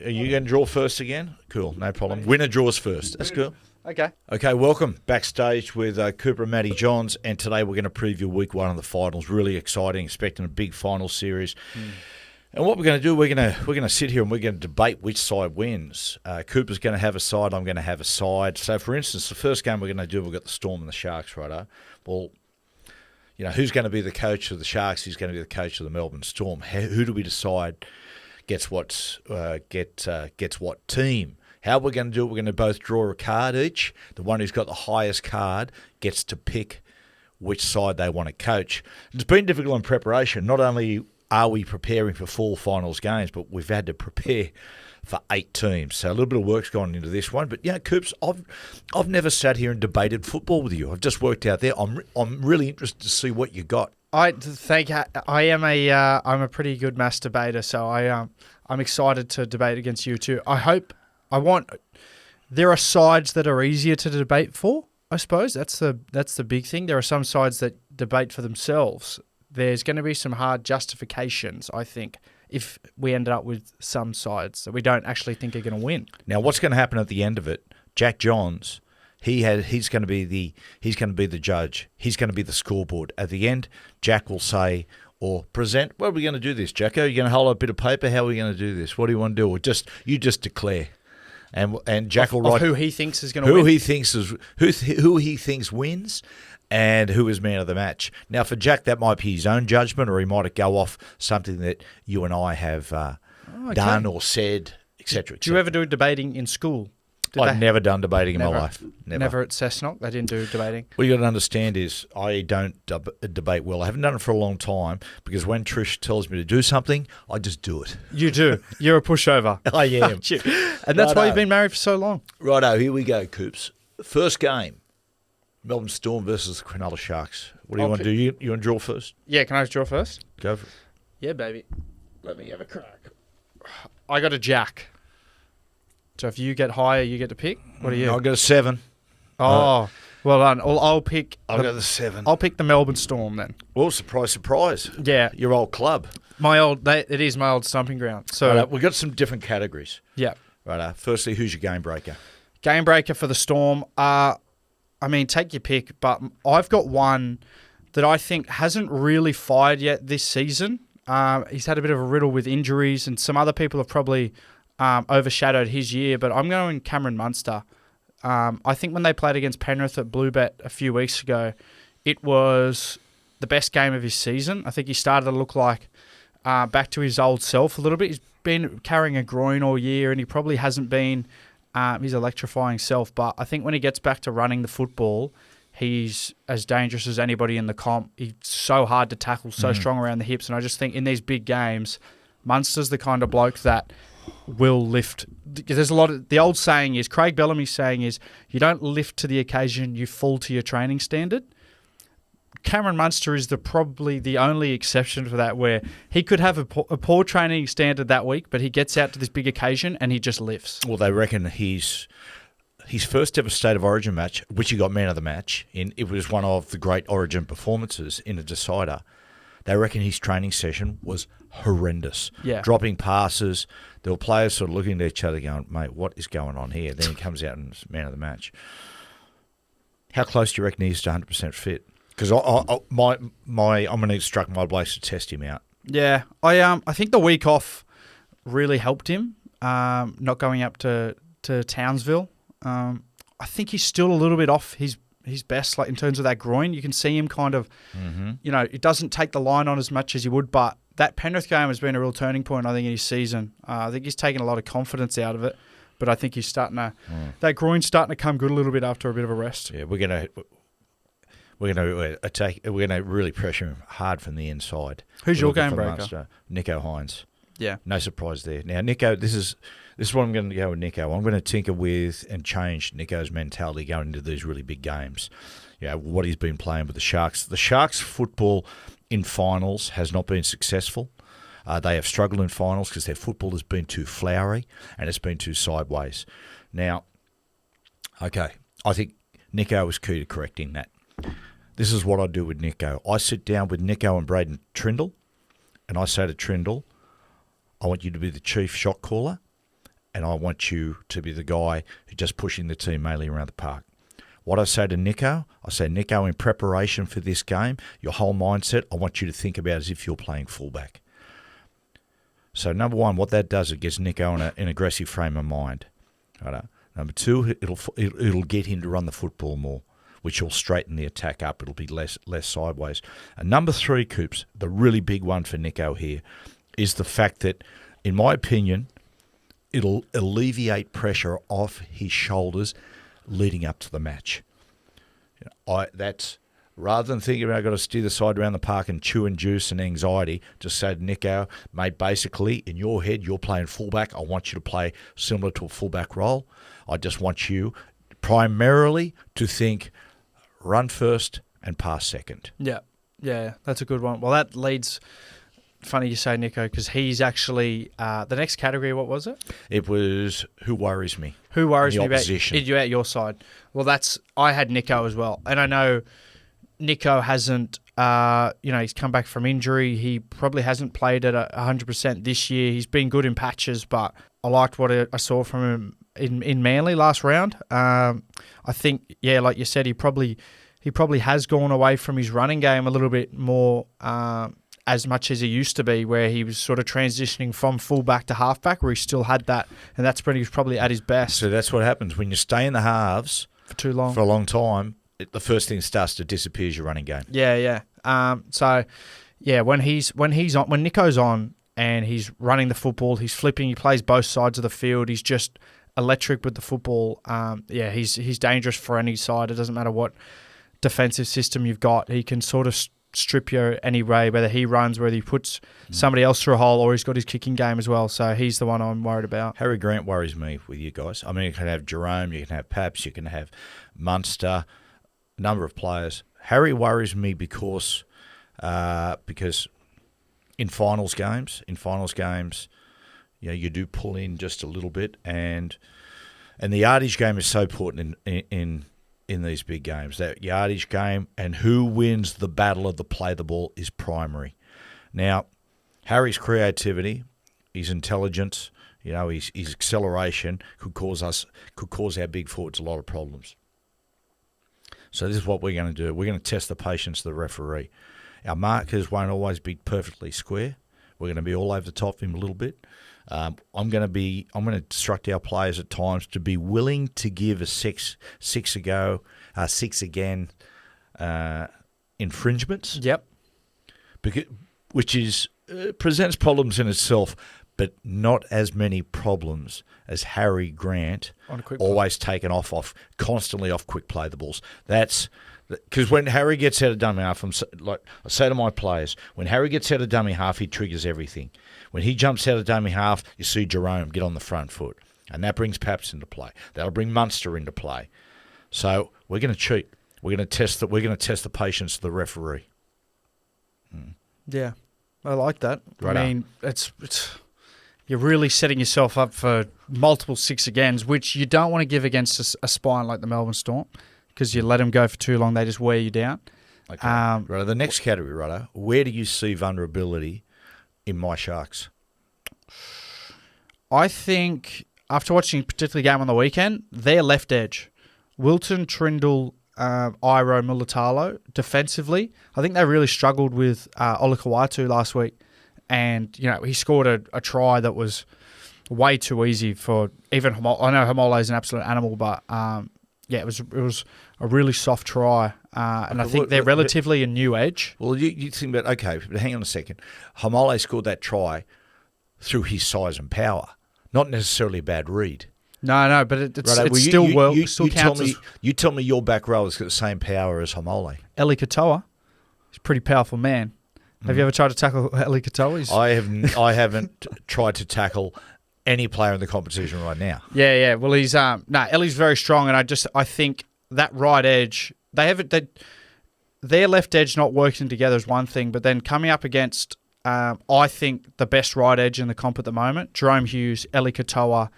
Are you going to draw first again? Cool, no problem. Winner draws first. That's cool. Okay. Okay, welcome backstage with Cooper and Matty Johns, and today we're going to preview week 1 of the finals. Really exciting, expecting a big final series. And what we're going to do, we're going to sit here and we're going to debate which side wins. Cooper's going to have a side, I'm going to have a side. So, for instance, the first game we're going to do, we've got the Storm and the Sharks, right? Well, you know, who's going to be the coach of the Sharks? Who's going to be the coach of the Melbourne Storm? Who do we decide gets what team? How we're going to do it, we're going to both draw a card each. The one who's got the highest card gets to pick which side they want to coach. It's been difficult in preparation. Not only are we preparing for 4 finals games, but we've had to prepare for 8 teams. So a little bit of work's gone into this one. But, yeah, Coops, I've never sat here and debated football with you. I've just worked out there. I'm really interested to see what you got. I'm a pretty good mass debater, so I'm excited to debate against you too. There are sides that are easier to debate for, I suppose. That's the big thing. There are some sides that debate for themselves. There's going to be some hard justifications, I think, if we end up with some sides that we don't actually think are going to win. Now, what's going to happen at the end of it? Jack Johns, he's going to be the judge. He's going to be the scoreboard. At the end, Jack will say or present. What are we going to do this, Jacko? Are you going to hold up a bit of paper? How are we going to do this? What do you want to do? Or you just declare. And Jack will write who he thinks is going to win. Who he thinks wins, and who is man of the match. Now, for Jack, that might be his own judgment, or he might go off something that you and I have done or said, etc. Do you ever do debating in school? I've never done debating in my life. Never at Cessnock? They didn't do debating? What you got to understand is I don't debate well. I haven't done it for a long time because when Trish tells me to do something, I just do it. You do. You're a pushover. I am. And that's why you've been married for so long. Righto, here we go, Coops. First game, Melbourne Storm versus the Cronulla Sharks. What do you want to do? You want to draw first? Yeah, can I draw first? Go for it. Yeah, baby. Let me have a crack. I got a jack. So if you get higher, you get to pick. What are you? I got a 7. Oh, well done. I'll pick. I've got the 7. I'll pick the Melbourne Storm then. Well, surprise. Yeah, your old club. It is my old stomping ground. So we've got some different categories. Yeah. Right. Firstly, who's your game breaker? Game breaker for the Storm. Take your pick, but I've got one that I think hasn't really fired yet this season. He's had a bit of a riddle with injuries, and some other people have probably overshadowed his year, but I'm going Cameron Munster. I think when they played against Penrith at Bluebet a few weeks ago, it was the best game of his season. I think he started to look like back to his old self a little bit. He's been carrying a groin all year, and he probably hasn't been his electrifying self, but I think when he gets back to running the football, he's as dangerous as anybody in the comp. He's so hard to tackle, so strong around the hips, and I just think in these big games, Munster's the kind of bloke that will lift. There's a lot of the old saying is Craig Bellamy's saying is you don't lift to the occasion, you fall to your training standard. Cameron Munster is probably the only exception for that, where he could have a poor training standard that week, but he gets out to this big occasion and he just lifts. Well, they reckon his first ever State of Origin match, which he got man of the match in, it was one of the great Origin performances in a decider. They reckon his training session was horrendous. Yeah. Dropping passes. There were players sort of looking at each other going, mate, what is going on here? Then he comes out and is man of the match. How close do you reckon he is to 100% fit? Because I'm going to instruct my blokes to test him out. Yeah. I think the week off really helped him, not going up to Townsville. I think he's still a little bit off his best, like in terms of that groin. You can see him kind of, it doesn't take the line on as much as he would, but that Penrith game has been a real turning point, I think, in his season. I think he's taken a lot of confidence out of it, but I think he's starting to, that groin's starting to come good a little bit after a bit of a rest. Yeah, we're going to attack. We're going to really pressure him hard from the inside. Who's your game breaker? Nico Hines. Yeah, no surprise there. Now, Nico, this is what I'm going to go with Nico. I'm going to tinker with and change Nico's mentality going into these really big games. What he's been playing with the Sharks. The Sharks' football in finals has not been successful. They have struggled in finals because their football has been too flowery and it's been too sideways. Now, okay, I think Nico is key to correcting that. This is what I do with Nico. I sit down with Nico and Braden Trindle, and I say to Trindle, I want you to be the chief shot caller, and I want you to be the guy who's just pushing the team mainly around the park. What I say to Nico, I say, Nico, in preparation for this game, your whole mindset, I want you to think about as if you're playing fullback. So number one, what that does, it gets Nico in an aggressive frame of mind. Right? Number two, it'll get him to run the football more, which will straighten the attack up. It'll be less sideways. And number three, Coops, the really big one for Nico here, is the fact that, in my opinion, it'll alleviate pressure off his shoulders leading up to the match. That's rather than thinking about I've got to steer the side around the park and chew and juice and anxiety, just say to Nico, mate, basically, in your head, you're playing fullback. I want you to play similar to a fullback role. I just want you primarily to think run first and pass second. Yeah, that's a good one. Well, that leads... Funny you say Nico, because he's actually the next category. What was it? It was who worries me. Who worries me opposition. About you at your side? Well, I had Nico as well, and I know Nico hasn't. He's come back from injury. He probably hasn't played at 100% this year. He's been good in patches, but I liked what I saw from him in Manly last round. I think, like you said, he probably has gone away from his running game a little bit more. As much as he used to be, where he was sort of transitioning from fullback to halfback, where he still had that, and that's when he was probably at his best. So that's what happens when you stay in the halves for too long, for a long time. The first thing that starts to disappear is your running game. Yeah. When Nico's on and he's running the football, he's flipping, he plays both sides of the field. He's just electric with the football. He's dangerous for any side. It doesn't matter what defensive system you've got. He can sort of strip you any way, whether he runs, whether he puts somebody else through a hole, or he's got his kicking game as well. So he's the one I'm worried about. Harry Grant worries me with you guys. I mean, you can have Jerome, you can have Paps, you can have Munster, a number of players. Harry worries me because in finals games, you do pull in just a little bit, and the yardage game is so important in these big games. That yardage game and who wins the battle of the play the ball is primary. Now, Harry's creativity, his intelligence, his acceleration could cause our big forwards a lot of problems. So this is what we're going to do. We're going to test the patience of the referee. Our markers won't always be perfectly square. We're going to be all over the top of him a little bit. I'm going to instruct our players at times to be willing to give a six again infringements. Yep. Which presents problems in itself, but not as many problems as Harry Grant always taken constantly off quick play the balls. That's because when Harry gets out of dummy half, I say to my players, when Harry gets out of dummy half, he triggers everything. When he jumps out of dummy half, you see Jerome get on the front foot, and that brings Paps into play. That'll bring Munster into play. So we're going to cheat. We're going to test the patience of the referee. Yeah, I like that. Right. I mean, it's you're really setting yourself up for multiple six agains, which you don't want to give against a spine like the Melbourne Storm, because you let them go for too long, they just wear you down. Okay. Right. The next category, right? Where do you see vulnerability in my Sharks? I think after watching a particular game on the weekend, their left edge, Wilton, Trindle, Iro, Mulatalo, defensively, I think they really struggled with Olakawatu last week. And, he scored a try that was way too easy for even Homole. I know Homole is an absolute animal, but it was a really soft try. And I think they're relatively a new edge. Well, you think about, okay, but hang on a second. Homole scored that try through his size and power, not necessarily a bad read. No, but it still counts. You tell me your back row has got the same power as Homole. Eli Katoa, he's a pretty powerful man. Have you ever tried to tackle Eli Katoa? I haven't tried to tackle any player in the competition right now. Yeah. Well, he's Ellie's very strong, and I think that right edge their left edge not working together is one thing, but then coming up against I think the best right edge in the comp at the moment, Jerome Hughes, Eli Katoa,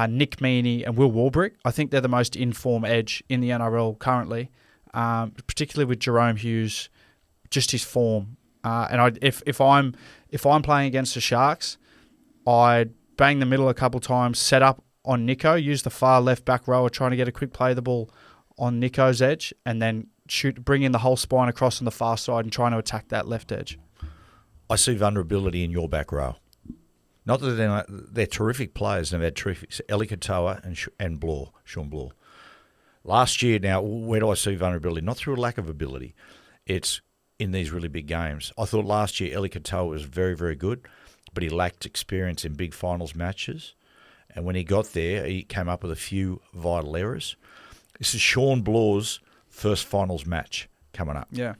Nick Meaney, and Will Warbrick. I think they're the most in-form edge in the NRL currently, particularly with Jerome Hughes, just his form. And if I'm playing against the Sharks, I'd bang the middle a couple times, set up on Nico, use the far left back rower trying to get a quick play of the ball on Nico's edge, and then bring in the whole spine across on the far side and trying to attack that left edge. I see vulnerability in your back row. Not that they're terrific players and they've had terrific. Eli Katoa and Sean Bloor. Last year, now, where do I see vulnerability? Not through a lack of ability. It's in these really big games. I thought last year Eli Katoa was very, very good, but he lacked experience in big finals matches. And when he got there, he came up with a few vital errors. This is Sean Bloor's first finals match coming up. Yeah.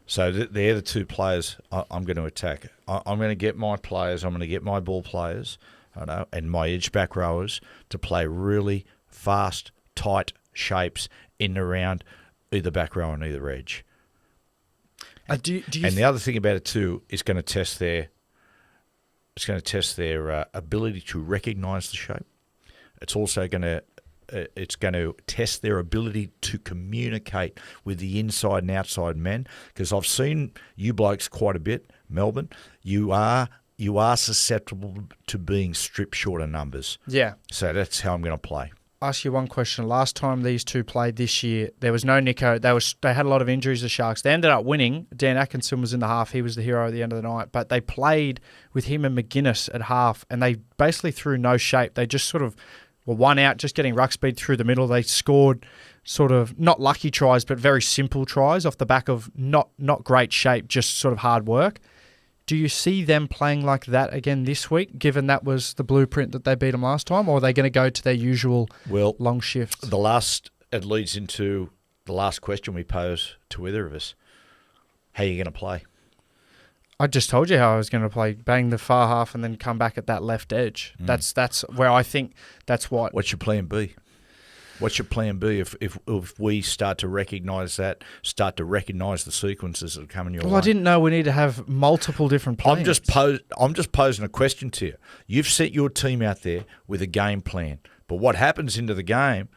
So they're the two players I'm going to attack. I'm going to get my players, I'm going to get my ball players, and my edge back rowers to play really fast, tight shapes in and around either back row and either edge. And the other thing about it too is going to test their ability to recognise the shape. It's also going to test their ability to communicate with the inside and outside men, because I've seen you blokes quite a bit, Melbourne. You are susceptible to being stripped short of numbers. Yeah. So that's how I'm going to play. Ask you one question. Last time these two played this year, there was no Nico. They had a lot of injuries, the Sharks. They ended up winning. Dan Atkinson was in the half. He was the hero at the end of the night. But they played with him and McGuinness at half, and they basically threw no shape. They just sort of were one out, just getting ruck speed through the middle. They scored sort of not lucky tries, but very simple tries off the back of not great shape, just sort of hard work. Do you see them playing like that again this week, given that was the blueprint that they beat them last time, or are they going to go to their usual long shifts? It leads into the last question we pose to either of us. How are you going to play? I just told you how I was going to play. Bang the far half and then come back at that left edge. That's where I think that's what... What's your plan B? What's your plan B if we start to recognise the sequences that are coming your way? Well, I didn't know we need to have multiple different plans. I'm just posing a question to you. You've set your team out there with a game plan, but what happens into the game,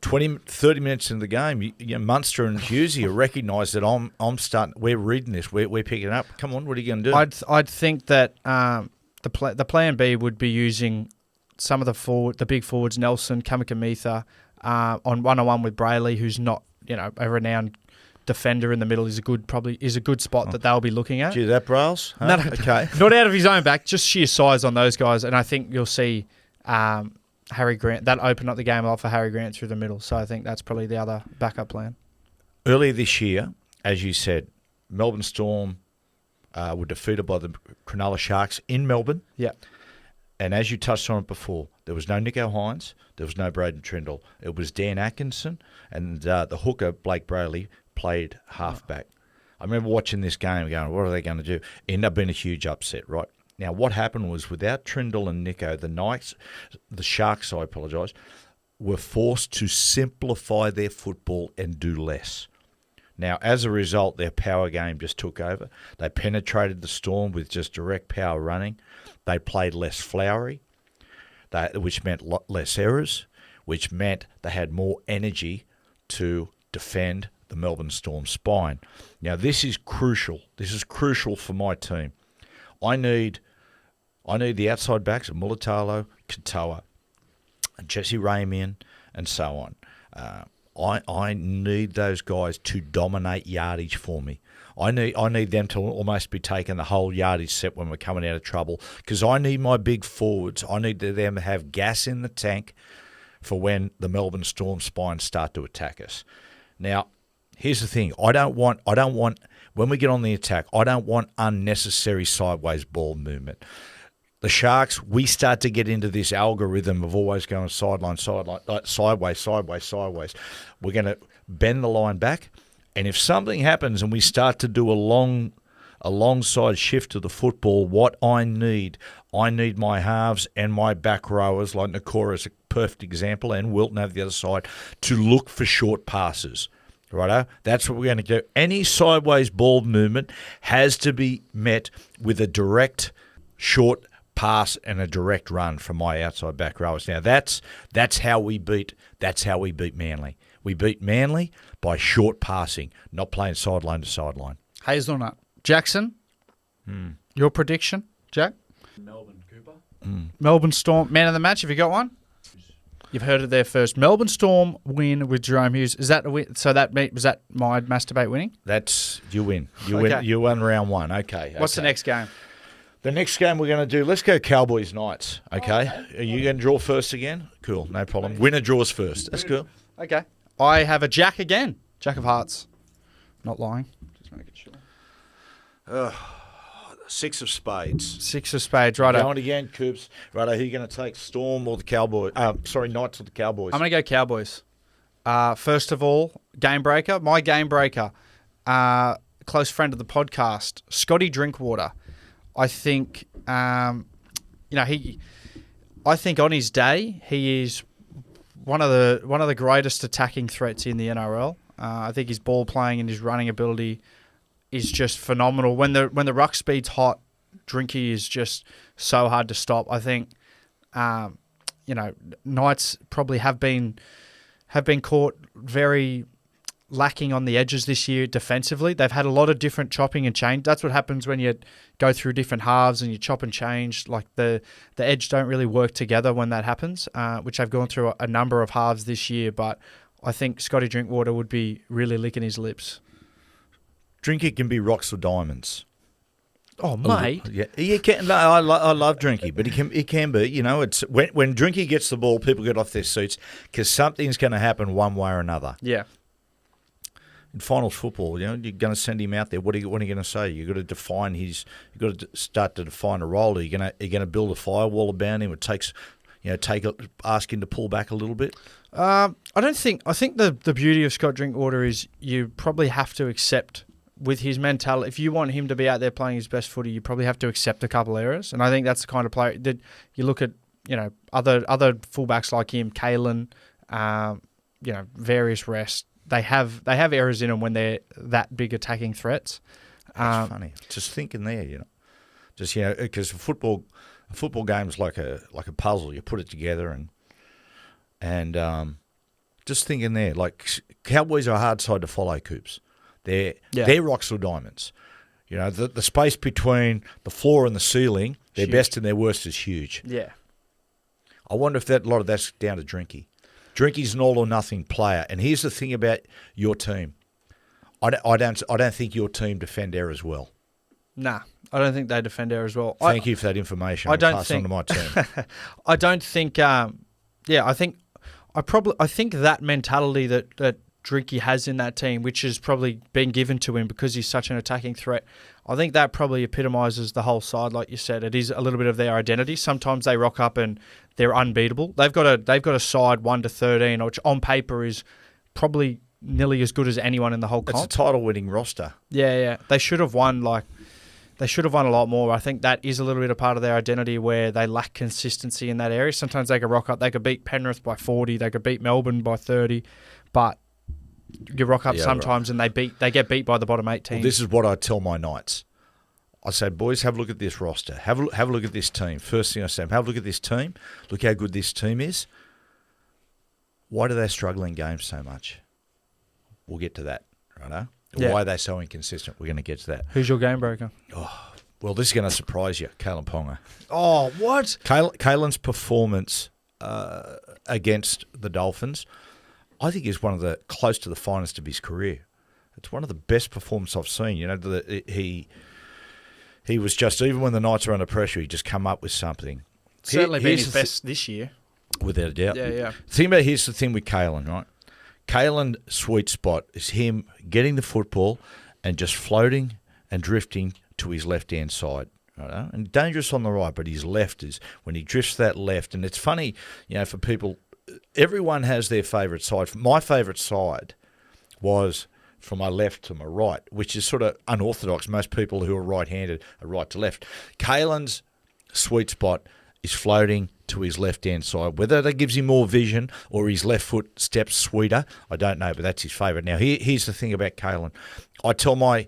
20, 30 minutes into the game, Munster and Hughesy recognise that I'm starting. We're reading this. We're picking it up. Come on, what are you going to do? I'd think that the plan B would be using some of the big forwards, Nelson, Kamikamitha, on 1-on-1 with Brayley, who's not a renowned defender in the middle, is a good spot that they'll be looking at. Gee, that Brails? Huh? No, okay. Not out of his own back, just sheer size on those guys, and I think you'll see Harry Grant, that open up the game off for Harry Grant through the middle. So I think that's probably the other backup plan. Earlier this year, as you said, Melbourne Storm were defeated by the Cronulla Sharks in Melbourne. Yeah. And as you touched on it before, there was no Nico Hines, there was no Braden Trindle. It was Dan Atkinson, and the hooker, Blake Brayley, played halfback. I remember watching this game going, what are they going to do? It ended up being a huge upset, right? Now, what happened was without Trindle and Nico, the Sharks, I apologise, were forced to simplify their football and do less. Now, as a result, their power game just took over. They penetrated the Storm with just direct power running. They played less flowery, which meant less errors, which meant they had more energy to defend the Melbourne Storm spine. Now, this is crucial. This is crucial for my team. I need the outside backs of Mulatalo, Katoa, Jesse Ramian, and so on. I need those guys to dominate yardage for me. I need them to almost be taking the whole yardage set when we're coming out of trouble, because I need my big forwards. I need them to have gas in the tank for when the Melbourne Storm spines start to attack us. Now, here's the thing. I don't want when we get on the attack, I don't want unnecessary sideways ball movement. The Sharks, we start to get into this algorithm of always going sideline, sideways. We're going to bend the line back, and if something happens and we start to do a long-side shift to the football, what I need my halves and my back rowers, like Nakora is a perfect example, and Wilton over the other side, to look for short passes. Righto? That's what we're going to do. Any sideways ball movement has to be met with a direct short pass and a direct run from my outside back rowers. Now that's how we beat Manly. We beat Manly by short passing, not playing sideline to sideline. Hazelnut. Jackson, your prediction, Jack? Melbourne, Cooper. Melbourne Storm, man of the match, have you got one? You've heard it there first. Melbourne Storm win with Jerome Hughes. Is that a win? So was that my masturbate winning? That's you win. You Okay. win. You won round one. Okay. What's the next game? The next game we're going to do, let's go Cowboys Knights, okay? Are you going to draw first again? Cool, no problem. Winner draws first. That's cool. Okay. I have a Jack again. Jack of Hearts. Not lying. Just making sure. 6 of Spades. 6 of Spades, righto. Going again, Coops. Righto, who are you going to take, Storm or the Cowboys? Knights or the Cowboys? I'm going to go Cowboys. First of all, game breaker. My game breaker, close friend of the podcast, Scotty Drinkwater. I think, I think on his day he is one of the greatest attacking threats in the NRL. I think his ball playing and his running ability is just phenomenal. When the ruck speed's hot, Drinky is just so hard to stop. I think, Knights probably have been caught very lacking on the edges this year defensively. They've had a lot of different chopping and change. That's what happens when you go through different halves and you chop and change. Like the edge don't really work together when that happens, which I've gone through a number of halves this year. But I think Scotty Drinkwater would be really licking his lips. Drinky can be rocks or diamonds. Oh, mate. Yeah, he can. No, I love Drinky, but he can be. It's when Drinky gets the ball, people get off their seats because something's going to happen one way or another. Yeah. In finals football, you're going to send him out there. What are you going to say? You've got to define You've got to start to define a role. Are you going to build a firewall about him? It takes, ask him to pull back a little bit. I think the beauty of Scott Drinkwater is you probably have to accept with his mentality. If you want him to be out there playing his best footy, you probably have to accept a couple errors. And I think that's the kind of player that you look at. Other fullbacks like him, Kalen, various rest. They have errors in them when they're that big attacking threats. That's funny. Just thinking there, because a football game's like a puzzle. You put it together and just thinking there, like Cowboys are a hard side to follow. Coops, they're rocks or diamonds. The space between the floor and the ceiling, their best and their worst is huge. Yeah. I wonder if a lot of that's down to Drinky. Drinky's an all-or-nothing player, and here's the thing about your team. I don't think your team defend errors well. Nah, I don't think they defend errors well. Thank you for that information. I'll pass on to my team. I don't think. I think that mentality that Drinky has in that team, which has probably been given to him because he's such an attacking threat. I think that probably epitomises the whole side, like you said. It is a little bit of their identity. Sometimes they rock up and they're unbeatable. They've got a side 1 to 13, which on paper is probably nearly as good as anyone in the whole comp. It's a title-winning roster. Yeah. They should have won a lot more. I think that is a little bit a part of their identity where they lack consistency in that area. Sometimes they could rock up. They could beat Penrith by 40. They could beat Melbourne by 30, but you rock up sometimes and they get beat by the bottom 8 teams. Well, this is what I tell my Knights. I say, boys, have a look at this roster. Have a look at this team. First thing I say, have a look at this team. Look how good this team is. Why do they struggle in games so much? We'll get to that, right? Yeah. Why are they so inconsistent? We're going to get to that. Who's your game breaker? Oh, well, this is going to surprise you, Kalen Ponga. Oh, what? Kalen's performance against the Dolphins, I think, is one of the close to the finest of his career. It's one of the best performances I've seen. He was just, even when the Knights were under pressure, he just come up with something. Certainly been his best this year. Without a doubt. Yeah. Here's the thing with Kalen, right? Kalen's sweet spot is him getting the football and just floating and drifting to his left-hand side. Right? And dangerous on the right, but his left is when he drifts that left. And it's funny, for people, everyone has their favourite side. My favourite side was from my left to my right, which is sort of unorthodox. Most people who are right-handed are right to left. Kalen's sweet spot is floating to his left-hand side. Whether that gives him more vision or his left foot steps sweeter, I don't know, but that's his favourite. Now, here's the thing about Kalen. I tell my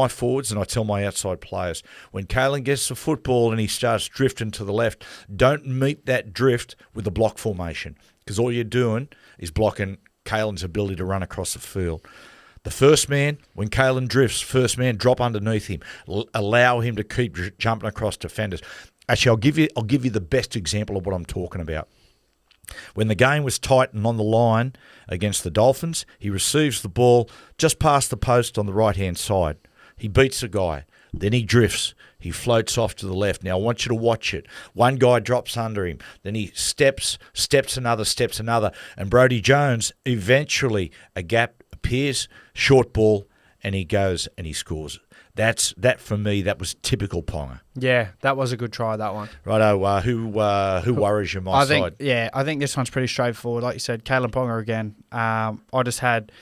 forwards and I tell my outside players, when Kalen gets the football and he starts drifting to the left, don't meet that drift with the block formation, because all you're doing is blocking Kalen's ability to run across the field. The first man, when Kalen drifts, drop underneath him. Allow him to keep jumping across defenders. Actually, I'll give you the best example of what I'm talking about. When the game was tight and on the line against the Dolphins, he receives the ball just past the post on the right-hand side. He beats the guy. Then he drifts. He floats off to the left. Now, I want you to watch it. One guy drops under him. Then he steps another. And Matty Johns, eventually, a gap appears, short ball, and he goes and he scores. That for me, that was typical Ponga. Yeah, that was a good try, that one. Righto, who worries you, my side? I think this one's pretty straightforward. Like you said, Kalen Ponga again. I just had,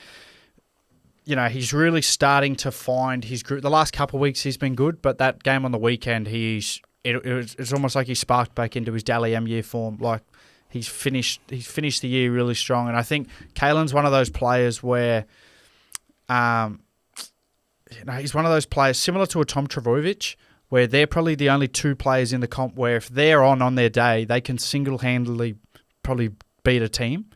he's really starting to find his group. The last couple of weeks he's been good, but that game on the weekend, it's almost like he sparked back into his Dally M year form. Like he's finished the year really strong, and I think Kalen's one of those players where, he's one of those players similar to a Tom Trbojevic, where they're probably the only two players in the comp where if they're on their day, they can single-handedly probably beat a team.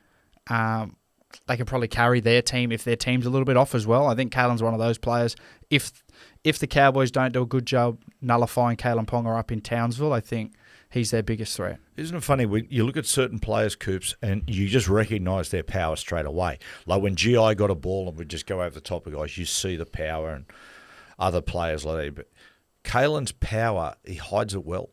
They can probably carry their team if their team's a little bit off as well. I think Kalen's one of those players. If the Cowboys don't do a good job nullifying Kalen Ponga up in Townsville, I think he's their biggest threat. Isn't it funny? You look at certain players, Coops, and you just recognise their power straight away. Like when GI got a ball and would just go over the top of guys, you see the power, and other players like that. But Kalen's power, he hides it well.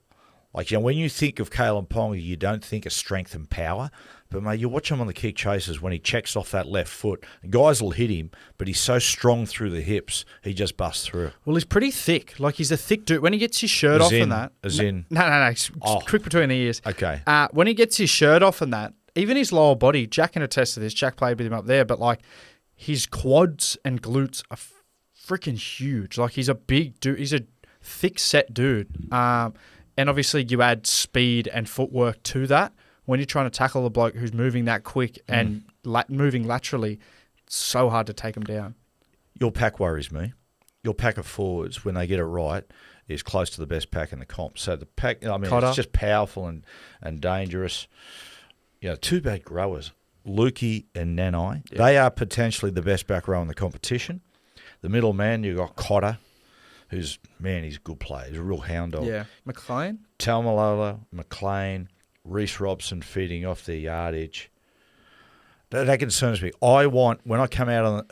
Like, when you think of Kalen Ponga, you don't think of strength and power. But, mate, you watch him on the kick chases when he checks off that left foot. Guys will hit him, but he's so strong through the hips, he just busts through. Well, he's pretty thick. Like, he's a thick dude. When he gets his shirt off and that... No. Quick between the ears. Okay. When he gets his shirt off and that, even his lower body, Jack can attest to this. Jack played with him up there, but, like, his quads and glutes are freaking huge. Like, he's a big dude. He's a thick-set dude. And obviously you add speed and footwork to that. When you're trying to tackle a bloke who's moving that quick and moving laterally, it's so hard to take him down. Your pack worries me. Your pack of forwards, when they get it right, is close to the best pack in the comp. So the pack, Cotter. It's just powerful and dangerous. Two bad growers, Lukey and Nanai. Yep. They are potentially the best back row in the competition. The middle man, you've got Cotter, he's a good player. He's a real hound dog. Yeah. McLean? Talmalola, McLean, Reece Robson feeding off their yardage. That concerns me. When I come out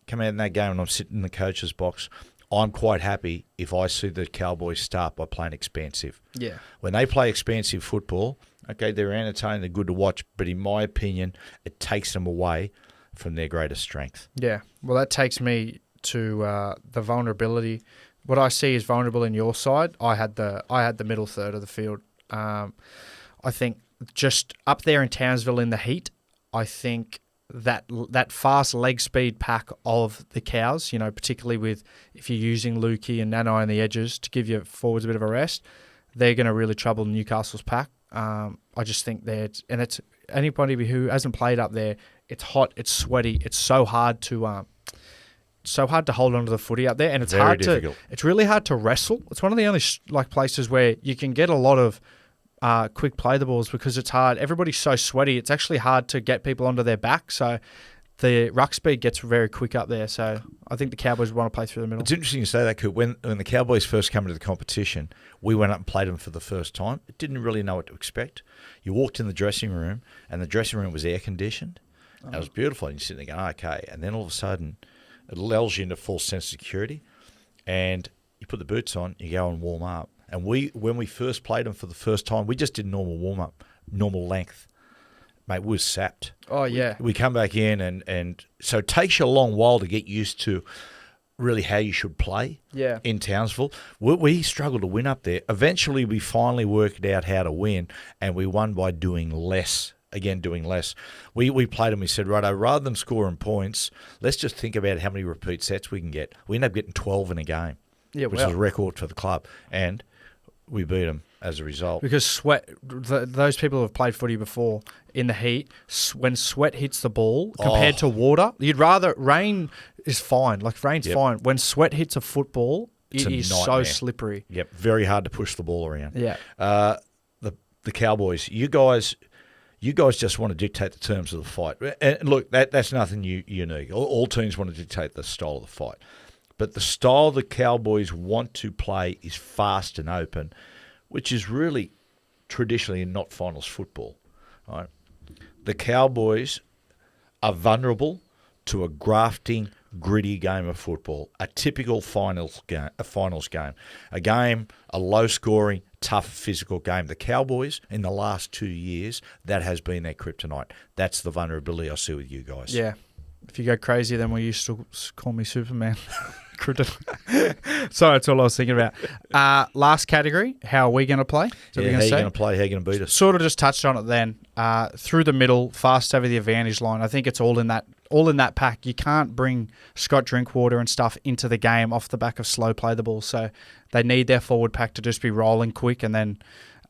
in that game and I'm sitting in the coach's box, I'm quite happy if I see the Cowboys start by playing expansive. Yeah. When they play expansive football, okay, they're entertaining, they're good to watch, but in my opinion, it takes them away from their greatest strength. Yeah. Well, that takes me to the vulnerability. What I see is vulnerable in your side. I had the middle third of the field. I think just up there in Townsville in the heat, I think that fast leg speed pack of the Cows, particularly if you're using Lukey and Nanai on the edges to give your forwards a bit of a rest, they're going to really trouble Newcastle's pack. I just think it's anybody who hasn't played up there, it's hot, it's sweaty, it's so hard to hold onto the footy up there, and it's very difficult. It's really hard to wrestle. It's one of the only places where you can get a lot of quick play the balls because it's hard. Everybody's so sweaty. It's actually hard to get people onto their back. So the ruck speed gets very quick up there. So I think the Cowboys want to play through the middle. It's interesting you say that, Coop. When the Cowboys first came into the competition, we went up and played them for the first time. It didn't really know what to expect. You walked in the dressing room, and the dressing room was air conditioned. And it was beautiful. And you're sitting there going, okay. And then all of a sudden, it lulls you into false sense of security, and you put the boots on, you go and warm up. And when we first played them for the first time, we just did normal warm-up, normal length. Mate, we were sapped. Oh, yeah. We come back in, and so it takes you a long while to get used to really how you should play in Townsville. We struggled to win up there. Eventually, we finally worked out how to win, and we won by doing less. Again, doing less. We played and we said, righto, rather than scoring points, let's just think about how many repeat sets we can get. We ended up getting 12 in a game, which is a record for the club, and we beat them as a result. Because those people who have played footy before in the heat, when sweat hits the ball compared to water, you'd rather rain is fine. Like rain's fine. When sweat hits a football, it is so slippery. Yep, very hard to push the ball around. Yeah. The Cowboys, you guys just want to dictate the terms of the fight. And look, that's nothing unique. All teams want to dictate the style of the fight. But the style the Cowboys want to play is fast and open. which is really traditionally not finals football, right? The Cowboys are vulnerable to a grafting, gritty game of football, a typical finals game, a low-scoring, tough, physical game. The Cowboys, in the last 2 years, that has been their kryptonite. That's the vulnerability I see with you guys. Yeah. If you go crazy, then we used to call me Superman. Sorry, that's all I was thinking about. Last category, how are we going to play? How are you going to play? How are you going to beat us? Sort of just touched on it then. Through the middle, fast over the advantage line. I think it's all in that pack. You can't bring Scott Drinkwater and stuff into the game off the back of slow play the ball. So they need their forward pack to just be rolling quick, and then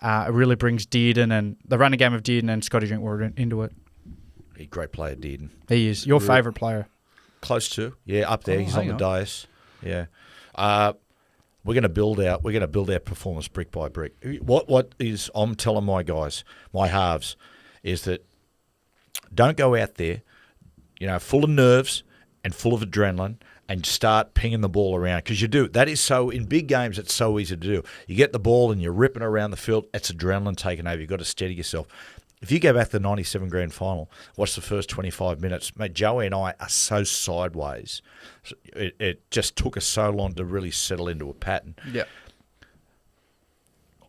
it really brings Dearden and the running game of Dearden and Scotty Drinkwater into it. He's a great player, Dearden. He is. Your favourite player? Close to. Yeah, up there. He's on the dais. Yeah. We're going to build our performance brick by brick. What is I'm telling my guys, my halves, is that don't go out there, full of nerves and full of adrenaline and start pinging the ball around, because you do. That is so, in big games, it's so easy to do. You get the ball and you're ripping around the field, it's adrenaline taking over. You've got to steady yourself. If you go back to the 97 grand final, watch the first 25 minutes, mate, Joey and I are so sideways. It just took us so long to really settle into a pattern. Yeah.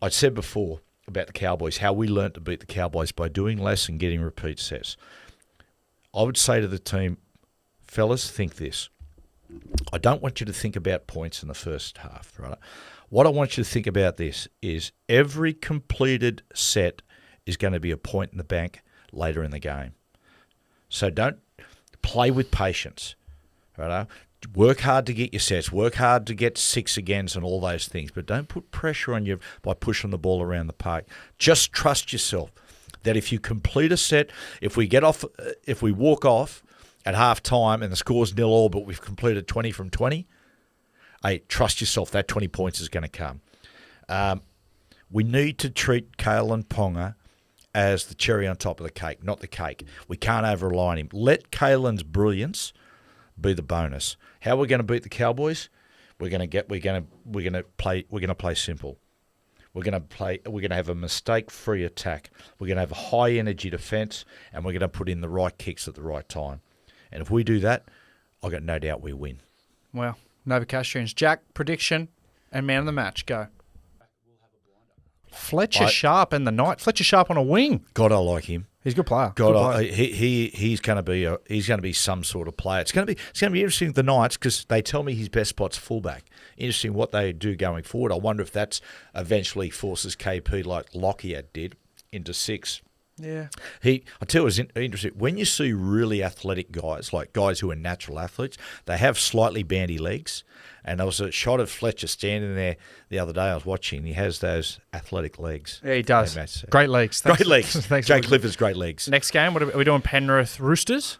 I said before about the Cowboys, how we learnt to beat the Cowboys by doing less and getting repeat sets. I would say to the team, fellas, think this. I don't want you to think about points in the first half, right? What I want you to think about this is every completed set is going to be a point in the bank later in the game. So don't play with patience, right? Work hard to get your sets, work hard to get six agains and all those things, but don't put pressure on you by pushing the ball around the park. Just trust yourself that if you complete a set, if we walk off at half time and the score's 0-0, but we've completed 20 from 20, hey, trust yourself, that 20 points is going to come. We need to treat Kalen Ponga as the cherry on top of the cake, not the cake. We can't over-rely on him. Let Kalen's brilliance be the bonus. How we're going to beat the Cowboys? We're going to play simple. We're going to have a mistake-free attack. We're going to have a high-energy defence, and we're going to put in the right kicks at the right time. And if we do that, I've got no doubt we win. Well, Novocastrians. Jack, prediction and man of the match. Go. Fletcher Sharp and the Knight. Fletcher Sharp on a wing. God, I like him. He's a good player. He's going to be some sort of player. It's going to be interesting with the Knights, because they tell me his best spot's fullback. Interesting what they do going forward. I wonder if that's eventually forces KP like Lockyer did into six. Yeah. I tell you, it's interesting. When you see really athletic guys, like guys who are natural athletes, they have slightly bandy legs. And there was a shot of Fletcher standing there the other day I was watching. He has those athletic legs. Yeah, he does. Great legs. Great legs. Jake Clifford's great legs. Next game, what are we doing? Penrith Roosters?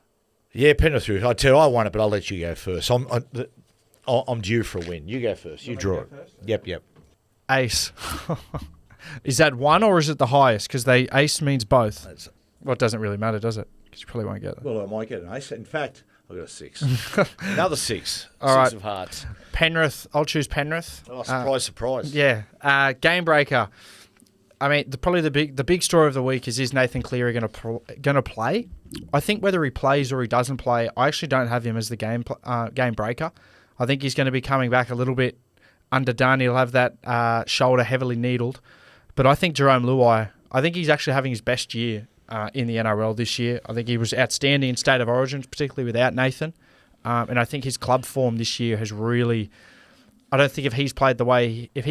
Yeah, Penrith Roosters. I tell you, I won it, but I'll let you go first. I'm due for a win. You go first. You draw it. Yep. Ace. Is that one or is it the highest? Because ace means both. Well, it doesn't really matter, does it? Because you probably won't get it. Well, I might get an ace. In fact, I've got a 6. Another 6. All right. 6 of hearts. Penrith. I'll choose Penrith. Oh, surprise. Yeah. Game breaker. I mean, probably the big story of the week is Nathan Cleary going to play? I think whether he plays or he doesn't play, I actually don't have him as the game breaker. I think he's going to be coming back a little bit underdone. He'll have that shoulder heavily needled. But I think Jerome Luai, I think he's actually having his best year in the NRL this year. I think he was outstanding in State of Origin, particularly without Nathan. And I think his club form this year has really... I don't think if he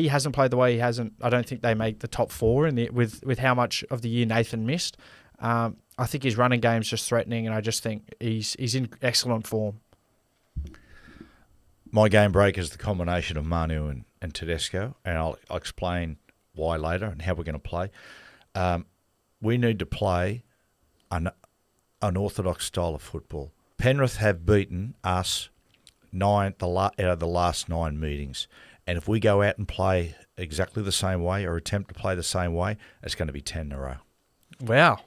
hasn't played the way he hasn't, I don't think they make the top 4 with how much of the year Nathan missed. I think his running game's just threatening, and I just think he's in excellent form. My game break is the combination of Manu and Tedesco, and I'll explain why later and how we're going to play. We need to play an orthodox style of football. Penrith have beaten us 9 out of the last 9 meetings. And if we go out and play exactly the same way or attempt to play the same way, it's going to be 10 in a row. Wow.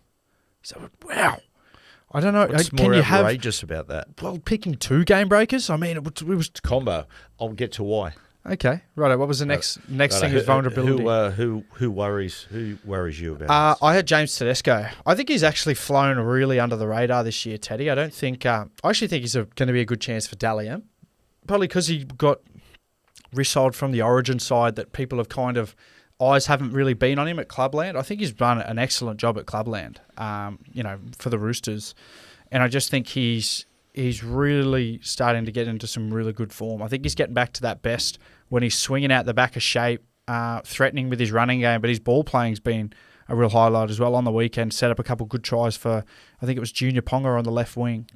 I don't know. What's more outrageous about that? Well, picking 2 game breakers? I mean, it was combo. I'll get to why. Okay. Right. What was the next thing? Is vulnerability. Who worries you about? I had James Tedesco. I think he's actually flown really under the radar this year, Teddy. I don't think. I actually think he's going to be a good chance for Dally M. Probably because he got resold from the Origin side that people have kind of eyes haven't really been on him at Clubland. I think he's done an excellent job at Clubland. For the Roosters, and I just think he's really starting to get into some really good form. I think he's getting back to that best when he's swinging out the back of shape, threatening with his running game, but his ball playing's been a real highlight as well on the weekend. Set up a couple good tries for, I think it was Junior Ponga on the left wing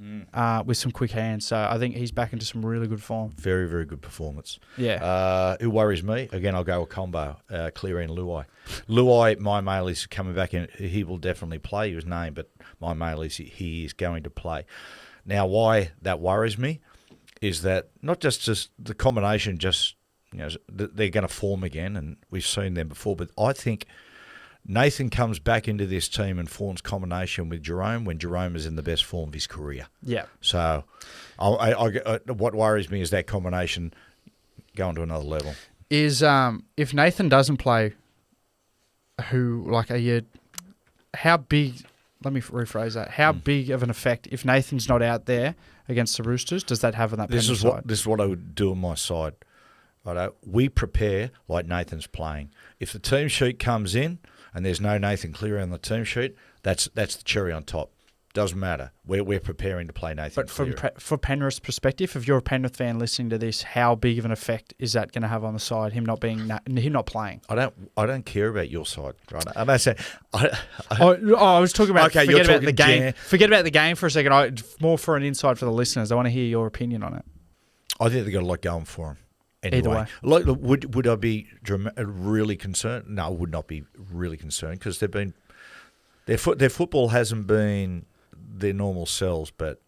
with some quick hands. So I think he's back into some really good form. Very, very good performance. Yeah. Who worries me? Again, I'll go a combo. Cleary and Luai. Luai, my mail is coming back in. He will definitely play. He was named, but my mail is he is going to play. Now, why that worries me is that not just the combination, they're going to form again, and we've seen them before, but I think Nathan comes back into this team and forms combination with Jerome when Jerome is in the best form of his career. Yeah. So what worries me is that combination going to another level. Is if Nathan doesn't play, how big... Let me rephrase that. How big of an effect, if Nathan's not out there against the Roosters, does that have on that Penrith side? This is what I would do on my side. Righto? We prepare like Nathan's playing. If the team sheet comes in and there's no Nathan Cleary on the team sheet, that's the cherry on top. Doesn't matter. We're preparing to play Nathan Cleary. But from Penrith's perspective, if you're a Penrith fan listening to this, how big of an effect is that going to have on the side? Him not playing. I don't care about your side, right? I'm not saying. I was talking about. Okay, forget about the game. Forget about the game for a second. More for an insight for the listeners. I want to hear your opinion on it. I think they've got a lot going for them. Anyway. Either way. Like, would I be really concerned? No, I would not be really concerned because their football hasn't been their normal selves, but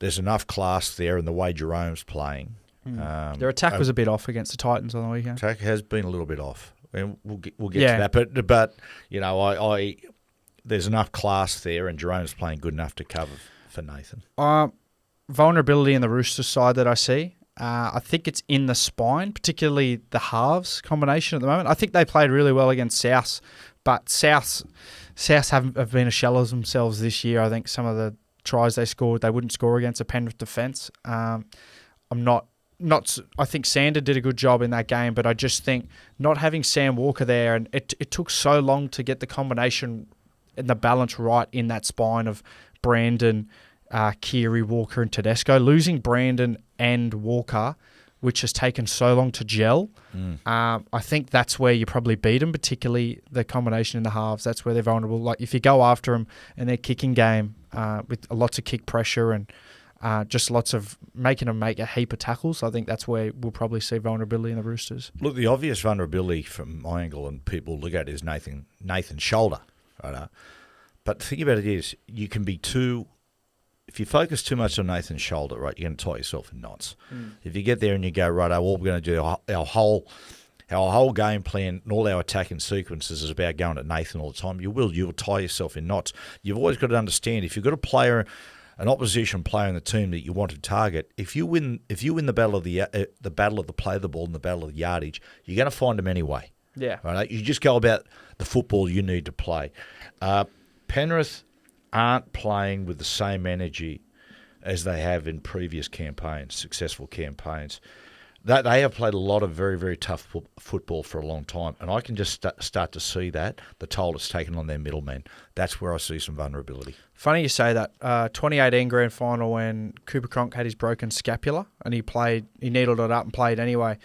there's enough class there in the way Jerome's playing. Their attack was a bit off against the Titans on the weekend. Attack has been a little bit off, and we'll get to that. But I there's enough class there, and Jerome's playing good enough to cover for Nathan. Vulnerability in the Roosters side that I see. I think it's in the spine, particularly the halves combination at the moment. I think they played really well against South, but South have been a shell of themselves this year. I think some of the tries they scored, they wouldn't score against a Penrith defence. I think Sander did a good job in that game, but I just think not having Sam Walker there, and it took so long to get the combination and the balance right in that spine of Brandon, Keary, Walker and Tedesco. Losing Brandon and Walker, which has taken so long to gel, I think that's where you probably beat them, particularly the combination in the halves. That's where they're vulnerable. Like if you go after them in their kicking game with lots of kick pressure and just lots of making them make a heap of tackles, I think that's where we'll probably see vulnerability in the Roosters. Look, the obvious vulnerability from my angle and people look at it is Nathan's shoulder. Right? But the thing about it is you can be too... If you focus too much on Nathan's shoulder, right, you're going to tie yourself in knots. If you get there and you go, right, all we're going to do, our whole game plan and all our attacking sequences is about going at Nathan all the time, you will tie yourself in knots. You've always got to understand, if you've got a player, an opposition player in the team that you want to target, if you win the battle of the battle of the play of the ball and the battle of the yardage, you're going to find them anyway. Yeah. Right? You just go about the football you need to play. Penrith aren't playing with the same energy as they have in previous campaigns, successful campaigns. They have played a lot of very, very tough football for a long time, and I can just start to see that, the toll it's taken on their middlemen. That's where I see some vulnerability. Funny you say that. 2018 Grand Final when Cooper Cronk had his broken scapula, and he needled it up and played anyway.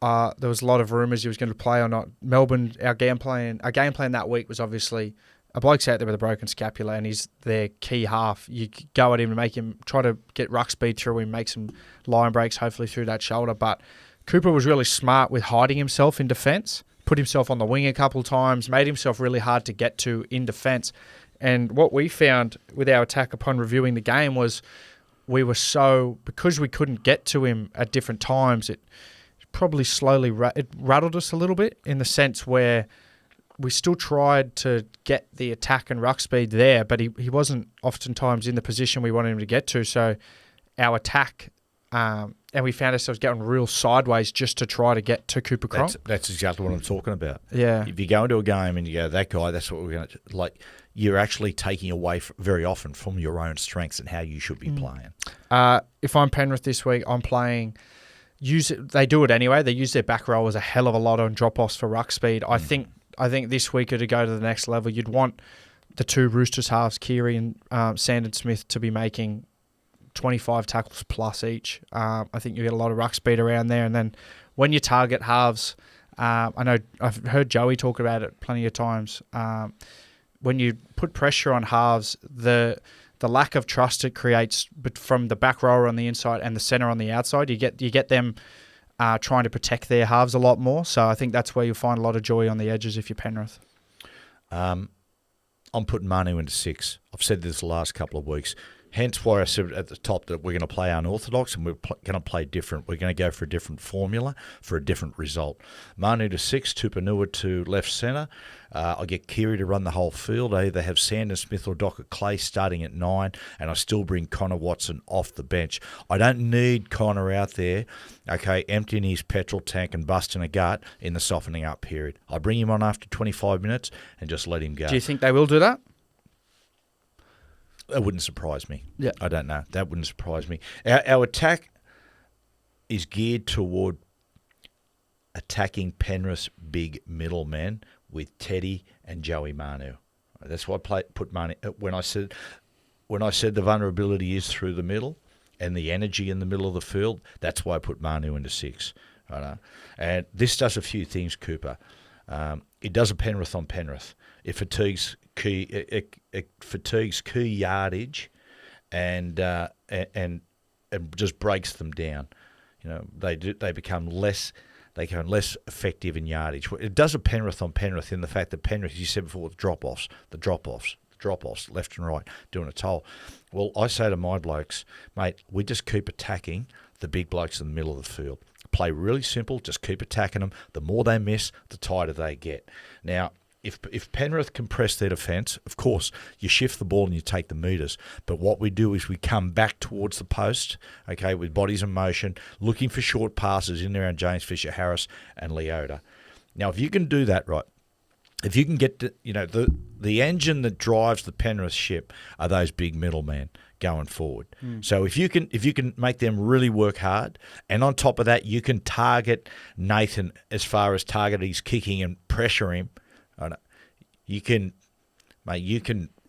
There was a lot of rumours he was going to play or not. Melbourne, our game plan that week was obviously... A bloke's out there with a broken scapula and he's their key half. You go at him and make him try to get ruck speed through him, make some line breaks, hopefully through that shoulder. But Cooper was really smart with hiding himself in defence, put himself on the wing a couple of times, made himself really hard to get to in defence. And what we found with our attack upon reviewing the game was because we couldn't get to him at different times, it probably slowly it rattled us a little bit in the sense where we still tried to get the attack and ruck speed there, but he wasn't oftentimes in the position we wanted him to get to. So our attack and we found ourselves going real sideways just to try to get to Cooper Cronk. That's exactly what I'm talking about. Yeah. If you go into a game and you go, that guy, that's what we're going to like. You're actually taking away very often from your own strengths and how you should be playing. If I'm Penrith this week, I'm playing. They do it anyway. They use their back row as a hell of a lot on drop-offs for ruck speed. I think this week to go to the next level, you'd want the two Roosters halves, Keary and Sandon Smith, to be making 25 tackles plus each. I think you get a lot of ruck speed around there. And then when you target halves, I know I've heard Joey talk about it plenty of times. When you put pressure on halves, the lack of trust it creates, but from the back rower on the inside and the centre on the outside, you get them trying to protect their halves a lot more. So I think that's where you'll find a lot of joy on the edges if you're Penrith. I'm putting Manu into 6. I've said this the last couple of weeks. Hence why I said at the top that we're going to play unorthodox and we're going to play different. We're going to go for a different formula for a different result. Manu to 6, Tupanua to left centre. I get Keary to run the whole field. I either have Sandon Smith or Docker Clay starting at 9, and I still bring Connor Watson off the bench. I don't need Connor out there, emptying his petrol tank and busting a gut in the softening up period. I bring him on after 25 minutes and just let him go. Do you think they will do that? That wouldn't surprise me. Yeah. I don't know. That wouldn't surprise me. Our attack is geared toward attacking Penrith's big middlemen with Teddy and Joey Manu. That's why I put Manu. When I said the vulnerability is through the middle and the energy in the middle of the field, that's why I put Manu into 6. And this does a few things, Cooper. It does a Penrith on Penrith. It fatigues key yardage and just breaks them down. They become less effective in yardage. It does a Penrith on Penrith in the fact that Penrith, as you said before, the drop offs left and right, doing a toll. Well, I say to my blokes, mate, we just keep attacking the big blokes in the middle of the field. Play really simple, just keep attacking them. The more they miss, the tighter they get. Now, if Penrith can press their defence, of course, you shift the ball and you take the metres. But what we do is we come back towards the post, with bodies in motion, looking for short passes in there on James Fisher-Harris and Leota. Now, if you can do that right, if you can get the engine that drives the Penrith ship are those big middlemen going forward. So if you can make them really work hard, and on top of that, you can target Nathan as far as target his kicking and pressure him. You can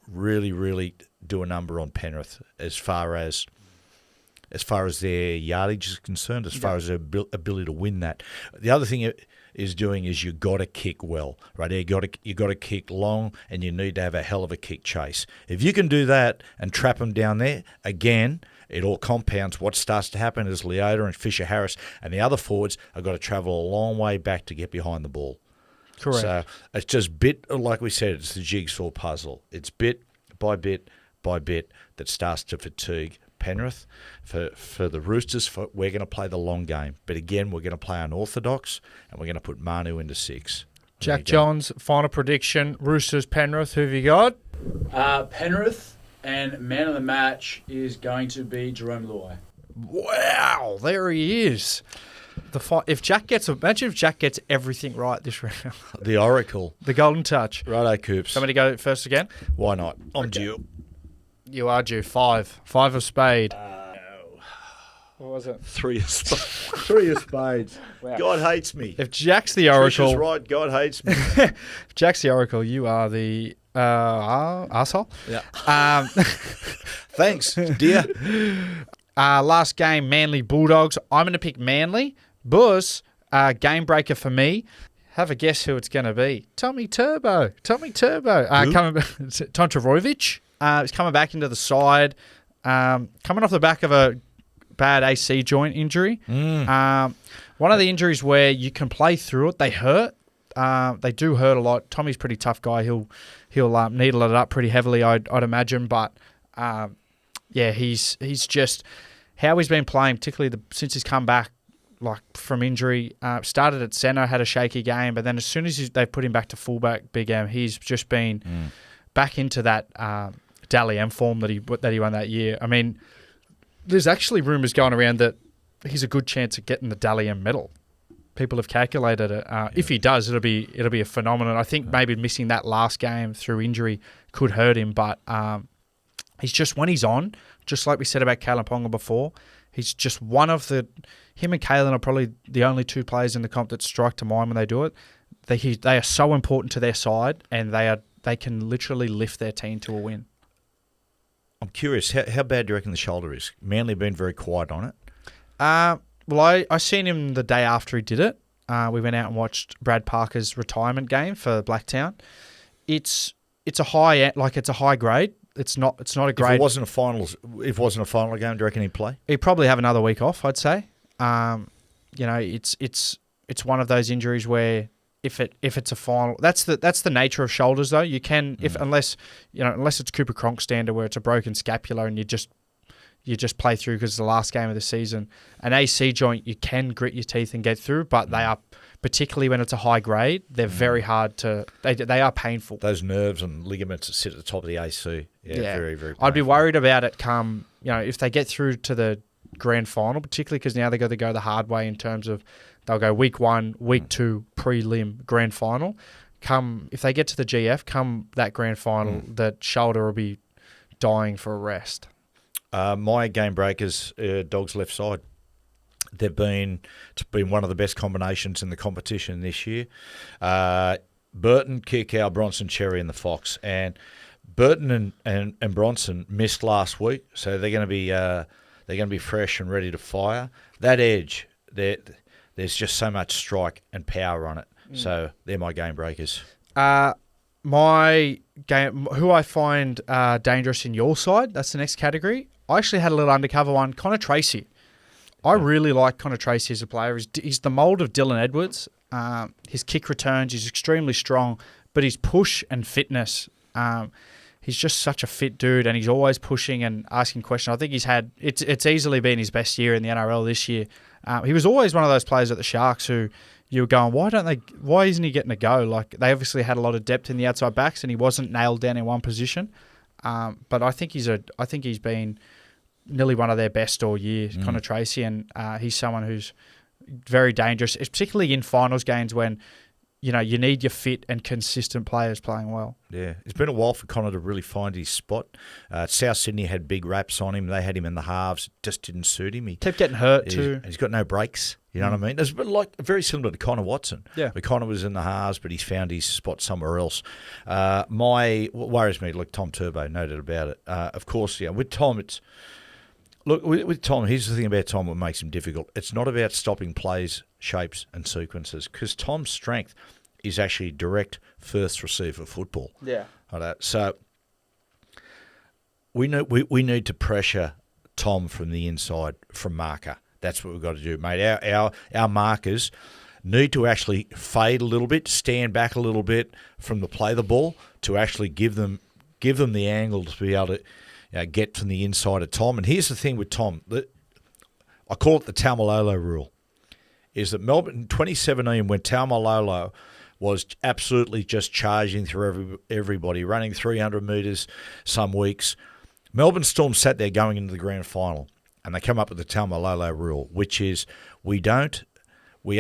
really, really do a number on Penrith as far as their yardage is concerned, as far as their ability to win that. The other thing is you got to kick well, right? You got to kick long, and you need to have a hell of a kick chase. If you can do that and trap them down there, again, it all compounds. What starts to happen is Leota and Fisher-Harris and the other forwards have got to travel a long way back to get behind the ball. Correct. So it's just like we said, it's the jigsaw puzzle. It's bit by bit by bit that starts to fatigue Penrith. For the Roosters, we're going to play the long game. But again, we're going to play unorthodox, and we're going to put Manu into 6. Jack Johns, final prediction. Roosters, Penrith, who have you got? Penrith, and man of the match is going to be Jerome Luai. Wow, there he is. Imagine if Jack gets everything right this round. The Oracle. The golden touch. Righto, Coops. Somebody go first again? Why not? I'm due. You are due. 5. 5 of spade. What was it? 3 of spades. 3 of spades. Wow. God hates me. If Jack's the Oracle... Trish is right. God hates me. If Jack's the Oracle, you are the arsehole. Yeah. Thanks, dear. Last game, Manly Bulldogs. I'm going to pick Manly. Buzz, game breaker for me. Have a guess who it's going to be. Tommy Turbo. Tom Trbojevic. He's coming back into the side. Coming off the back of a bad AC joint injury. One of the injuries where you can play through it. They hurt. They do hurt a lot. Tommy's a pretty tough guy. He'll needle it up pretty heavily, I'd imagine. But he's just how he's been playing, particularly since he's come back from injury. Started at centre, had a shaky game, but then as soon as they put him back to fullback, Big M, he's just been back into that Dally M form that he won that year. I mean, there's actually rumours going around that he's a good chance of getting the Dally M medal. People have calculated it. If he does, it'll be a phenomenon. I think maybe missing that last game through injury could hurt him, but he's just, when he's on, just like we said about Kalen Ponga before, he's just one of the. Him and Kalen are probably the only two players in the comp that strike to mind when they do it. They are so important to their side, and they can literally lift their team to a win. I'm curious, how bad do you reckon the shoulder is? Manly been very quiet on it. Well, I seen him the day after he did it. We went out and watched Brad Parker's retirement game for Blacktown. It's a high grade. It's not a grade. If it wasn't a final game, do you reckon he'd play? He'd probably have another week off, I'd say. It's one of those injuries where if it's a final, that's the nature of shoulders though. You can unless it's Cooper Cronk standard where it's a broken scapula and you just play through because it's the last game of the season. An AC joint, you can grit your teeth and get through, but they are, particularly when it's a high grade, they're very hard to. They are painful. Those nerves and ligaments that sit at the top of the AC, very, very painful. I'd be worried about it come, if they get through to the grand final, particularly because now they've got to go the hard way in terms of they'll go week 1, week 2, prelim, grand final. If they get to the GF, come that grand final, that shoulder will be dying for a rest. My game breakers, Dogs left side. It's been one of the best combinations in the competition this year. Burton, Kikau, Bronson, Cherry, and the Fox. And Burton and Bronson missed last week, so they're going to be fresh and ready to fire. That edge, there's just so much strike and power on it. So they're my game breakers. My game, who I find dangerous in your side, that's the next category. I actually had a little undercover one, Connor Tracy. I really like Connor Tracy as a player. He's the mould of Dylan Edwards. His kick returns, he's extremely strong, but his push and fitness, he's just such a fit dude, and he's always pushing and asking questions. I think it's easily been his best year in the NRL this year. He was always one of those players at the Sharks who you were going, why isn't he getting a go? Like, they obviously had a lot of depth in the outside backs, and he wasn't nailed down in one position. But I think he's been nearly one of their best all year, Connor Tracy, and he's someone who's very dangerous, particularly in finals games when you need your fit and consistent players playing well. Yeah, it's been a while for Connor to really find his spot. South Sydney had big raps on him. They had him in the halves. Just didn't suit him. He kept getting hurt too. He's got no breaks. You know what I mean? It's very similar to Connor Watson. Yeah. Where Connor was in the halves, but he's found his spot somewhere else. What worries me, like Tom Turbo, no doubt about it. Of course, with Tom, with Tom, here's the thing about Tom what makes him difficult. It's not about stopping plays, shapes, and sequences, because Tom's strength is actually direct first receiver football. Yeah. Right, so we need to pressure Tom from the inside, from marker. That's what we've got to do, mate. Our markers need to actually fade a little bit, stand back a little bit from the play the ball to actually give them the angle to be able to get from the inside of Tom. And here's the thing with Tom. I call it the Taumalolo rule, is that Melbourne in 2017, when Taumalolo was absolutely just charging through everybody, running 300 metres some weeks, Melbourne Storm sat there going into the grand final, and they come up with the Taumalolo rule, which is we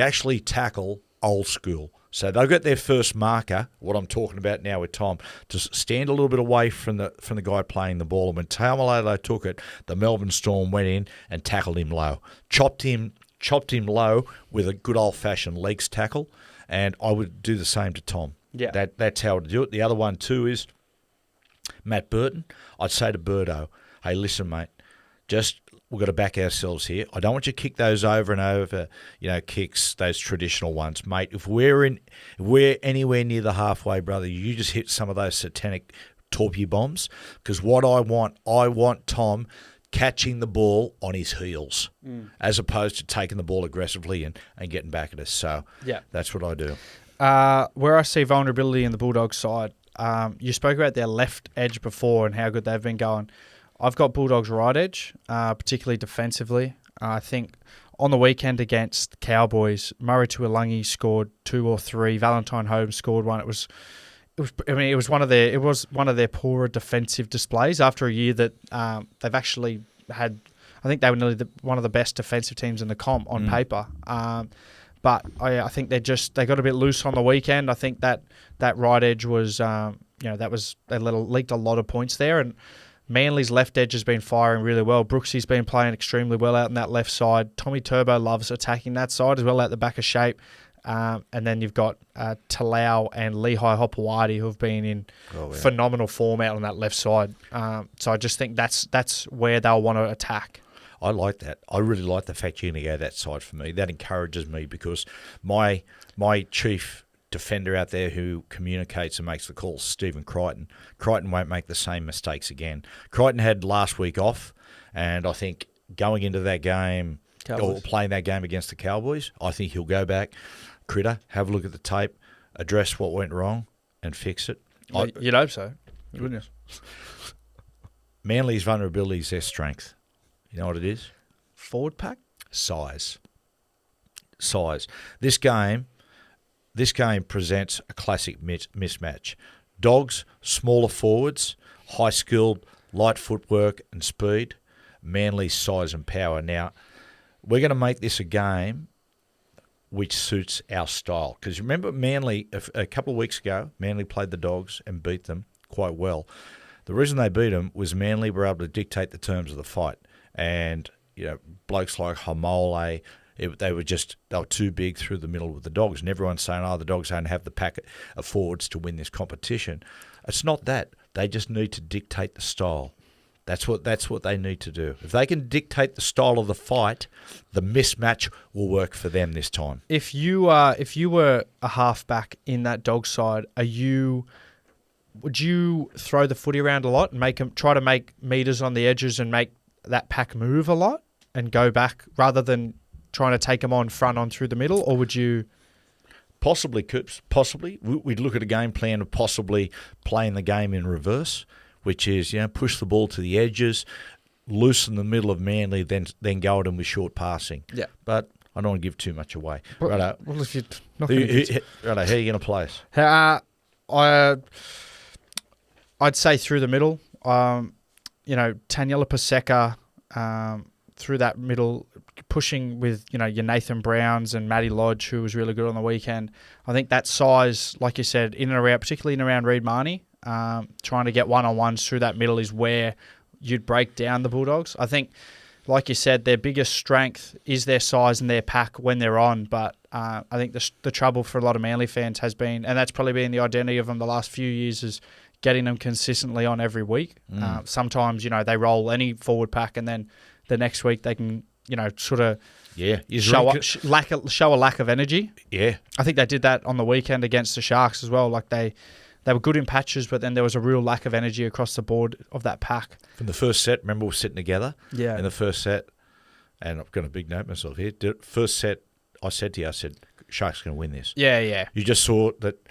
actually tackle old school. So they've got their first marker, what I'm talking about now with Tom, to stand a little bit away from the guy playing the ball. And when Taumalolo took it, the Melbourne Storm went in and tackled him low. Chopped him low with a good old-fashioned legs tackle, and I would do the same to Tom. Yeah. That's how to do it. The other one too is Matt Burton. I'd say to Birdo, hey, listen, mate, we've got to back ourselves here. I don't want you to kick those over and over, kicks, those traditional ones, mate. If we're anywhere near the halfway, brother, you just hit some of those satanic torpy bombs. Because what I want Tom catching the ball on his heels as opposed to taking the ball aggressively and getting back at us. So that's what I do. Where I see vulnerability in the Bulldogs side, you spoke about their left edge before and how good they've been going. I've got Bulldogs right edge, particularly defensively. I think on the weekend against Cowboys, Murray Tuilagi scored 2 or 3. Valentine Holmes scored 1. It was one of their poorer defensive displays after a year that they've actually had I think they were nearly one of the best defensive teams in the comp on paper. But I think they got a bit loose on the weekend. I think that right edge was, they leaked a lot of points there, and Manly's left edge has been firing really well. Brooksy's been playing extremely well out in that left side. Tommy Turbo loves attacking that side as well out the back of shape. And then you've got Talau and Lehigh Hopewadi who have been in phenomenal form out on that left side. So I just think that's where they'll want to attack. I like that. I really like the fact you're going to go that side for me. That encourages me because my chief defender out there who communicates and makes the calls, Stephen Crichton. Crichton won't make the same mistakes again. Crichton had last week off, and I think going into that game or playing that game against the Cowboys, I think he'll go back, Critter, have a look at the tape, address what went wrong, and fix it. You'd hope so. Goodness. Manly's vulnerability is their strength. You know what it is? Forward pack? Size. This game presents a classic mismatch. Dogs, smaller forwards, high-skilled, light footwork and speed. Manly's size and power. Now, we're going to make this a game which suits our style. Because remember Manly, a couple of weeks ago, Manly played the Dogs and beat them quite well. The reason they beat them was Manly were able to dictate the terms of the fight. And, blokes like Homole, they were too big through the middle with the Dogs. And everyone's saying, the Dogs don't have the pack of forwards to win this competition. It's not that. They just need to dictate the style. That's what they need to do. If they can dictate the style of the fight, the mismatch will work for them this time. If you were a halfback in that Dog side, would you throw the footy around a lot and try to make meters on the edges and make that pack move a lot and go back rather than trying to take them on front on through the middle, or would you? Possibly. We'd look at a game plan of possibly playing the game in reverse, which is, push the ball to the edges, loosen the middle of Manly, then go at them with short passing. Yeah. But I don't want to give too much away. Well, if you're not how are you going to play us? I'd say through the middle. Taniela Paseka through that middle, pushing with, your Nathan Browns and Matty Lodge, who was really good on the weekend. I think that size, like you said, in and around, particularly in and around Reed Marnie, trying to get one-on-ones through that middle is where you'd break down the Bulldogs. I think, like you said, their biggest strength is their size and their pack when they're on, but I think the trouble for a lot of Manly fans has been, and that's probably been the identity of them the last few years, is getting them consistently on every week. Sometimes, they roll any forward pack and then the next week they can, sort of show a lack of energy. Yeah. I think they did that on the weekend against the Sharks as well. Like they were good in patches, but then there was a real lack of energy across the board of that pack. From the first set, remember we were sitting together? Yeah. In the first set, and I've got a big note myself here. First set, I said to you, Sharks going to win this. Yeah. You just saw that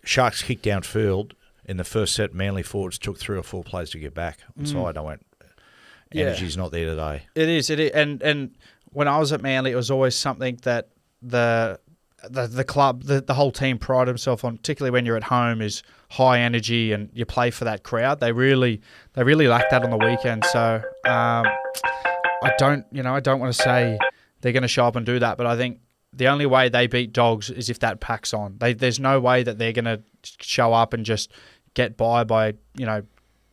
Sharks kicked downfield in the first set. Manly forwards took 3 or 4 plays to get back. So I went, energy's not there today. It is. And when I was at Manly, it was always something that the club, the whole team pride themselves on, particularly when you're at home, is high energy and you play for that crowd. They really lacked that on the weekend. So I don't want to say they're going to show up and do that, but I think the only way they beat Dogs is if that pack's on. There's no way that they're going to show up and just get by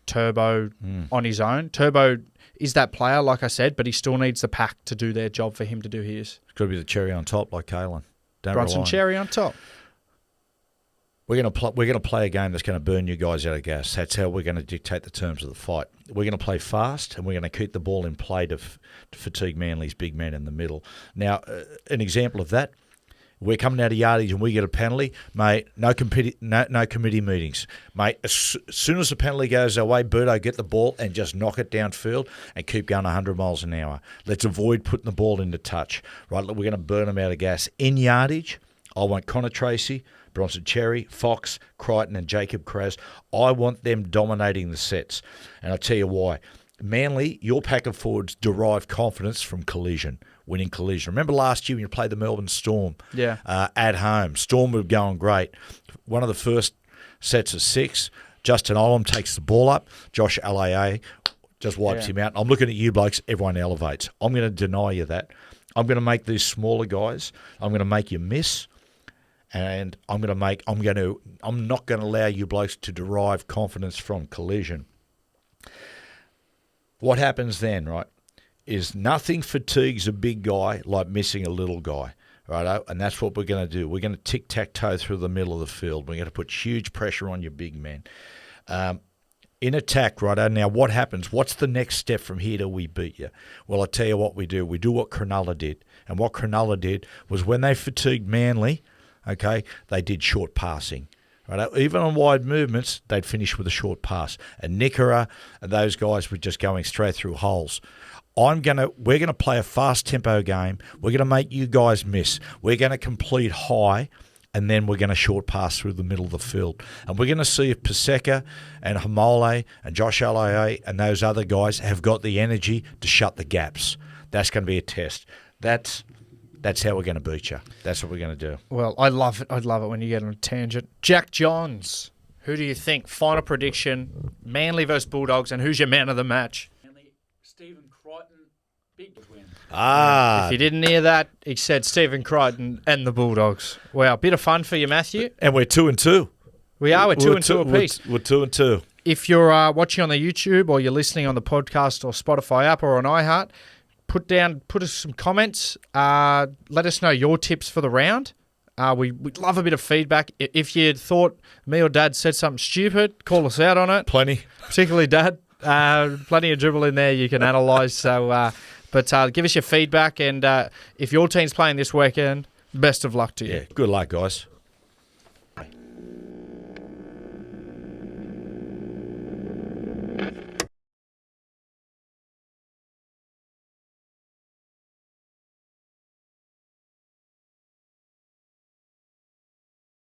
Turbo on his own. Turbo is that player, like I said, but he still needs the pack to do their job for him to do his. It's got to be the cherry on top, like Kalen. Bronson cherry on top. We're going to play a game that's going to burn you guys out of gas. That's how we're going to dictate the terms of the fight. We're going to play fast, and we're going to keep the ball in play to fatigue Manly's big man in the middle. Now, an example of that, we're coming out of yardage and we get a penalty, mate. No committee meetings, mate. As soon as the penalty goes our way, Birdo, get the ball and just knock it downfield and keep going 100 miles an hour. Let's avoid putting the ball into touch. Right, we're going to burn them out of gas in yardage. I want Connor Tracy, Bronson Cherry, Fox, Crichton, and Jacob Kraz. I want them dominating the sets, and I'll tell you why. Manly, your pack of forwards derive confidence from winning collision. Remember last year when you played the Melbourne Storm at home? Storm were going great. One of the first sets of 6, Justin Olam takes the ball up. Josh Alaa just wipes him out. I'm looking at you blokes, everyone elevates. I'm going to deny you that. I'm going to make these smaller guys, I'm going to make you miss, and I'm not going to allow you blokes to derive confidence from collision. What happens then, right, is nothing fatigues a big guy like missing a little guy, right? And that's what we're going to do. We're going to tic-tac-toe through the middle of the field. We're going to put huge pressure on your big men. In attack, right? Now, what happens? What's the next step from here till we beat you? Well, I tell you what we do. We do what Cronulla did. And what Cronulla did was when they fatigued Manly, okay, they did short passing. Right? Even on wide movements, they'd finish with a short pass. And Nickera and those guys were just going straight through holes. We're gonna play a fast tempo game. We're gonna make you guys miss. We're gonna complete high, and then we're gonna short pass through the middle of the field. And we're gonna see if Paseka and Hamole and Josh Allier and those other guys have got the energy to shut the gaps. That's gonna be a test. That's how we're gonna beat you. That's what we're gonna do. Well, I love it. I love it when you get on a tangent. Jack Johns, who do you think? Final prediction: Manly versus Bulldogs, and who's your man of the match? Stephen Crichton, big win. If you didn't hear that, he said Stephen Crichton and the Bulldogs. Wow, bit of fun for you, Matthew. And we're 2-2. We are. We're 2-2 apiece. We're 2-2. If you're watching on the YouTube or you're listening on the podcast or Spotify app or on iHeart, put us some comments. Let us know your tips for the round. We'd love a bit of feedback. If you thought me or Dad said something stupid, call us out on it. Plenty. Particularly Dad. Plenty of dribble in there you can analyse. So, but give us your feedback, and if your team's playing this weekend, best of luck to you. Yeah, good luck, guys.